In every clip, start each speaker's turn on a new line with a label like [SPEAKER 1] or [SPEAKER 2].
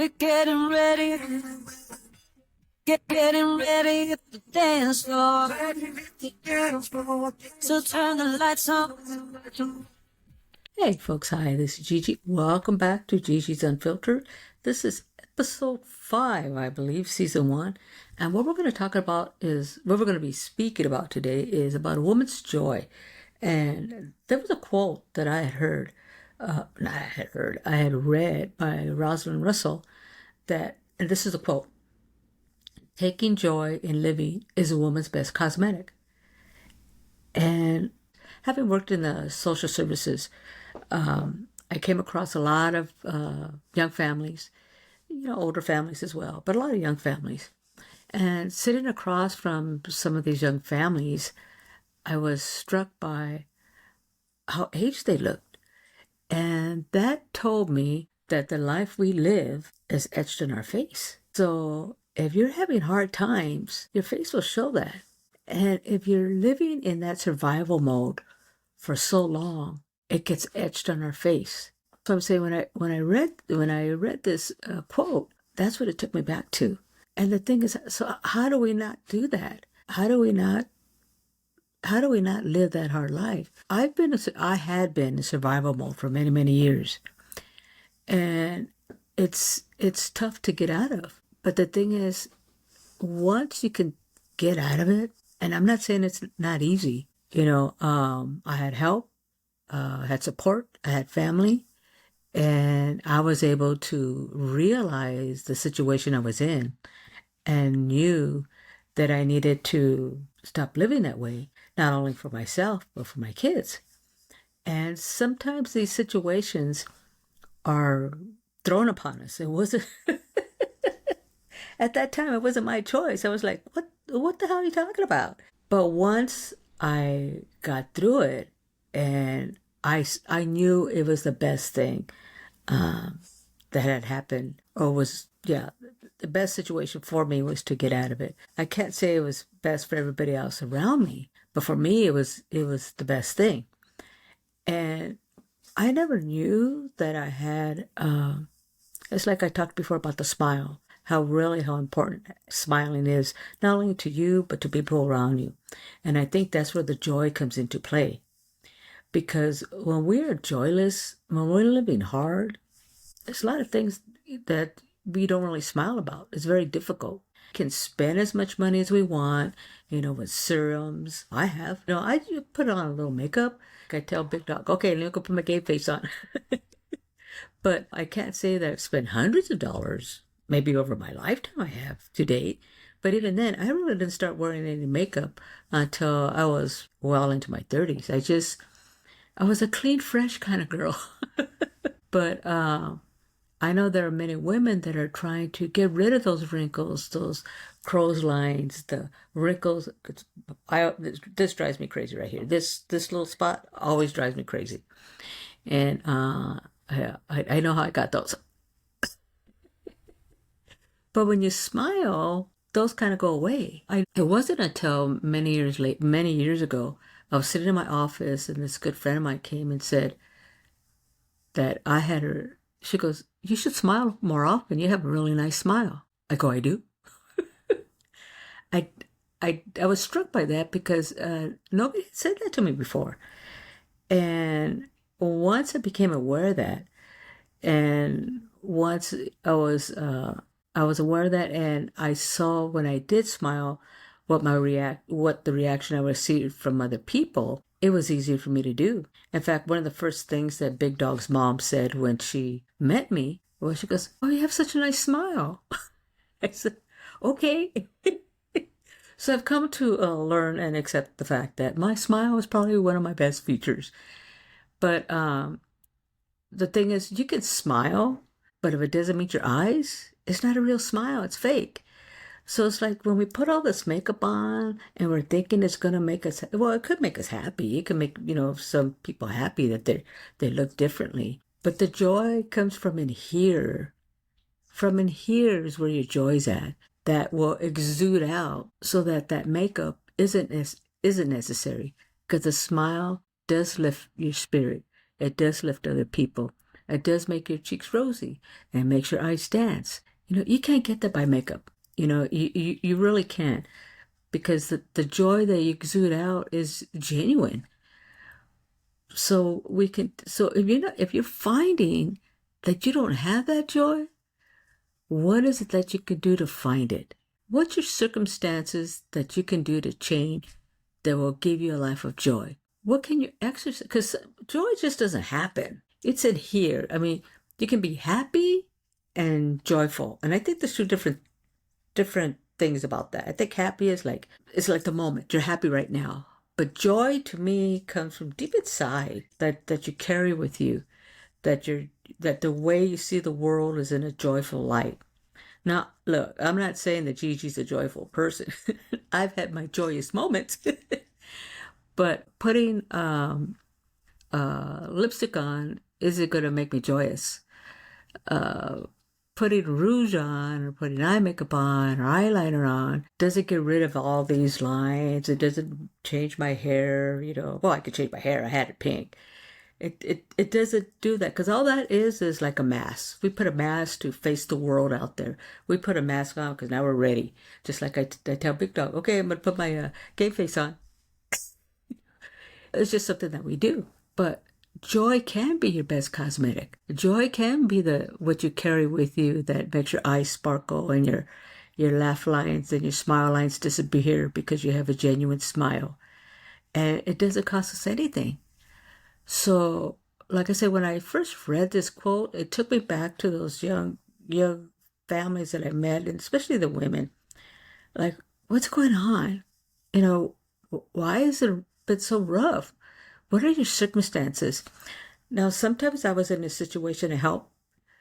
[SPEAKER 1] We're getting ready. Getting ready at the dance floor. So turn the lights on. Hey folks, hi, this is Gigi. Welcome back to Gigi's Unfiltered. This is episode 5, I believe, season 1. And what we're going to talk about is, what we're going to be speaking about today is about a woman's joy. And there was a quote that I had read by Rosalind Russell that, and this is a quote: taking joy in living is a woman's best cosmetic. And having worked in the social services, I came across a lot of young families, older families as well, but a lot of young families. And sitting across from some of these young families, I was struck by how aged they looked. And that told me that the life we live is etched in our face. So if you're having hard times, your face will show that. And if you're living in that survival mode for so long, it gets etched on our face. So I'm saying when I read this quote, that's what it took me back to. And the thing is, so how do we not do that? How do we not live that hard life? I had been in survival mode for many, many years, and it's tough to get out of. But the thing is, once you can get out of it, and I'm not saying it's not easy. I had help, I had support, I had family, and I was able to realize the situation I was in and knew that I needed to stop living that way, not only for myself, but for my kids. And sometimes these situations are thrown upon us. It wasn't, at that time, it wasn't my choice. I was like, what the hell are you talking about? But once I got through it, and I knew it was the best thing that had happened, or was, the best situation for me was to get out of it. I can't say it was best for everybody else around me, but for me, it was the best thing. And I never knew that I had, it's like I talked before about the smile, how important smiling is, not only to you, but to people around you. And I think that's where the joy comes into play. Because when we are joyless, when we're living hard, there's a lot of things that we don't really smile about. It's very difficult. We can spend as much money as we want, with serums. I have. I just put on a little makeup. I tell Big Dog, okay, let me go put my gay face on. But I can't say that I've spent hundreds of dollars, maybe over my lifetime I have to date. But even then, I really didn't start wearing any makeup until I was well into my 30s. I was a clean, fresh kind of girl. But I know there are many women that are trying to get rid of those wrinkles, those crow's lines, the wrinkles. This drives me crazy right here. This little spot always drives me crazy. And I know how I got those. But when you smile, those kind of go away. It wasn't until many years ago, I was sitting in my office and this good friend of mine came and said that I had her. She goes, "You should smile more often. You have a really nice smile." I go, "I do." I was struck by that because nobody had said that to me before. And once I became aware of that, and once I was aware of that, and I saw when I did smile what the reaction I received from other people, it was easier for me to do. In fact, one of the first things that Big Dog's mom said when she met me was, she goes, "Oh, you have such a nice smile." I said, "Okay." So I've come to learn and accept the fact that my smile is probably one of my best features. But the thing is, you can smile, but if it doesn't meet your eyes, it's not a real smile. It's fake. So it's like when we put all this makeup on and we're thinking it's going to make us, well, it could make us happy. It could make, some people happy that they look differently. But the joy comes from in here. From in here is where your joy's at. That will exude out so that makeup isn't necessary. Because a smile does lift your spirit. It does lift other people. It does make your cheeks rosy and makes your eyes dance. You can't get that by makeup. You really can't, because the joy that you exude out is genuine. So if you're finding that you don't have that joy, what is it that you can do to find it? What's your circumstances that you can do to change that will give you a life of joy? What can you exercise? Because joy just doesn't happen. It's in here. I mean, you can be happy and joyful. And I think there's two different things about that. I think happy is it's like the moment. You're happy right now. But joy to me comes from deep inside, that you carry with you, that the way you see the world is in a joyful light. Now, look, I'm not saying that Gigi's a joyful person. I've had my joyous moments. But putting lipstick on isn't going to make me joyous. Putting rouge on or putting eye makeup on or eyeliner on doesn't get rid of all these lines. It doesn't change my hair, Well, I could change my hair. I had it pink. It doesn't do that, because all that is like a mask. We put a mask to face the world out there. We put a mask on because now we're ready. Just like I tell Big Dog, okay, I'm going to put my game face on. It's just something that we do. But joy can be your best cosmetic. Joy can be what you carry with you that makes your eyes sparkle and your laugh lines and your smile lines disappear because you have a genuine smile. And it doesn't cost us anything. So, like I said, when I first read this quote, it took me back to those young families that I met, and especially the women. Like, what's going on? Why has it been so rough? What are your circumstances? Now, sometimes I was in a situation to help.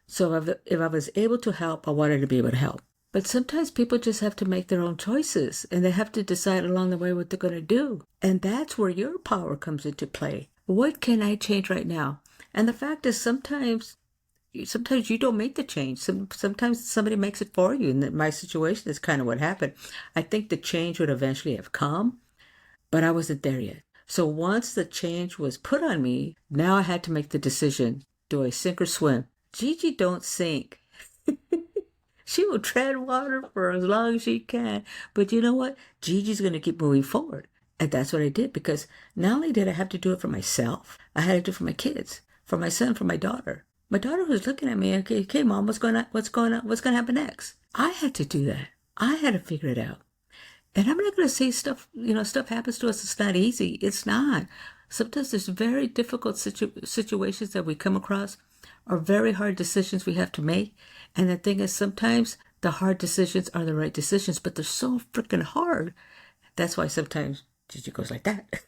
[SPEAKER 1] So if I was able to help, I wanted to be able to help. But sometimes people just have to make their own choices, and they have to decide along the way what they're going to do. And that's where your power comes into play. What can I change right now? And the fact is, sometimes you don't make the change. Sometimes somebody makes it for you. And in my situation is kind of what happened. I think the change would eventually have come, but I wasn't there yet. So once the change was put on me, now I had to make the decision. Do I sink or swim? Gigi don't sink. She will tread water for as long as she can. But you know what? Gigi's going to keep moving forward. And that's what I did, because not only did I have to do it for myself, I had to do it for my kids, for my son, for my daughter. My daughter was looking at me, okay, Mom, what's going on? What's going to happen next? I had to do that. I had to figure it out. And I'm not going to say stuff happens to us. It's not easy. It's not. Sometimes there's very difficult situations that we come across, or very hard decisions we have to make. And the thing is, sometimes the hard decisions are the right decisions, but they're so freaking hard. That's why sometimes Gigi goes like that.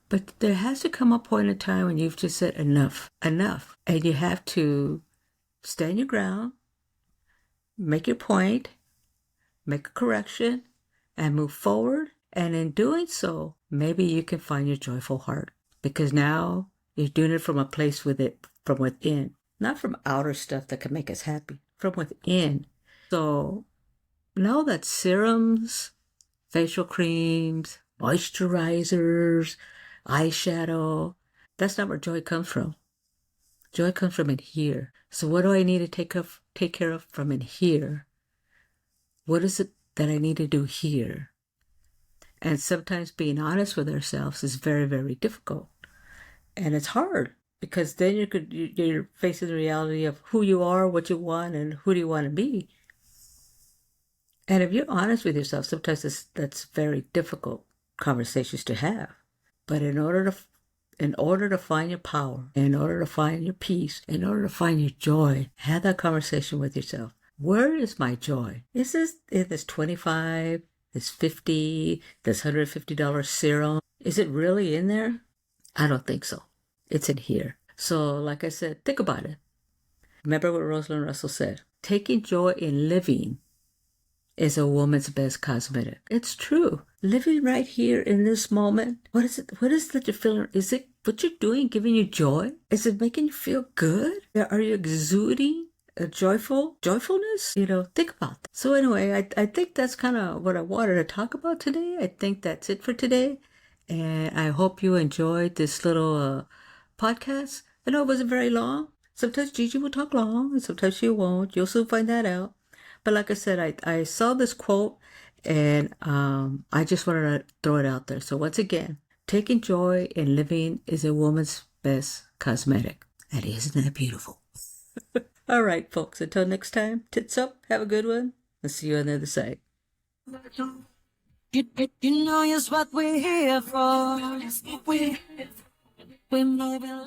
[SPEAKER 1] But there has to come a point in time when you've just said enough. And you have to stand your ground, make your point, make a correction, and move forward. And in doing so, maybe you can find your joyful heart. Because now you're doing it from a place from within. Not from outer stuff that can make us happy. From within. So know that serums, facial creams, moisturizers, eyeshadow, that's not where joy comes from. Joy comes from in here. So what do I need to take care of from in here? What is it that I need to do here? And sometimes being honest with ourselves is very, very difficult. And it's hard, because then you're facing the reality of who you are, what you want, and who do you want to be. And if you're honest with yourself, sometimes that's very difficult conversations to have. But in order to find your power, in order to find your peace, in order to find your joy, have that conversation with yourself. Where is my joy? Is this 25, this 50, this $150 serum? Is it really in there? I don't think so. It's in here. So like I said, think about it. Remember what Rosalind Russell said. Taking joy in living is a woman's best cosmetic. It's true. Living right here in this moment. What is it? What is that you're feeling? Is it what you're doing giving you joy? Is it making you feel good? Are you exuding a joyfulness? Think about that. So anyway, I think that's kind of what I wanted to talk about today. I think that's it for today. And I hope you enjoyed this little podcast. I know it wasn't very long. Sometimes Gigi will talk long, and sometimes she won't. You'll soon find that out. But like I said, I saw this quote, and I just wanted to throw it out there. So once again, taking joy in living is a woman's best cosmetic. And isn't that beautiful? All right, folks. Until next time, tits up. Have a good one. I'll see you on the other side. You know it's what we're here for. We moving like